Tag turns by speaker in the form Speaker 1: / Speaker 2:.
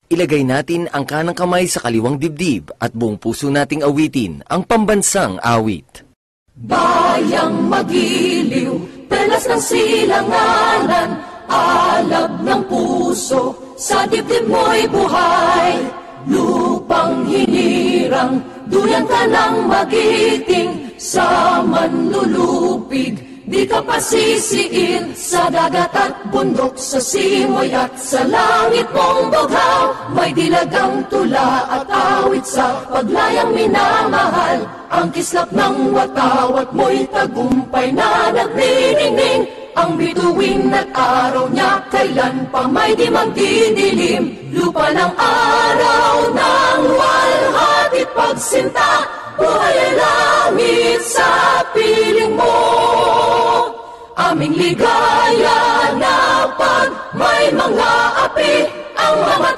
Speaker 1: Ilagay natin ang kanang kamay sa kaliwang dibdib at buong puso nating awitin ang pambansang awit.
Speaker 2: Bayang magiliw, pelas ng silanganan, alab ng puso, sa dibdib mo'y buhay. Lupang hinirang, duyan ka ng magiting, sa manlulupig, di ka pasisiin. Sa dagat at bundok, sa simoy at sa langit mong bughaw, may dilagang tula at awit sa paglayang minamahal. Ang kislap ng watawat mo'y tagumpay na nagniningning. Ang bituin at araw niya kailan pa may di magdidilim. Lupa ng araw ng walhatit pagsinta, buhay ay langit sa piling mo. Aming ligaya na pag may mga api, ang mga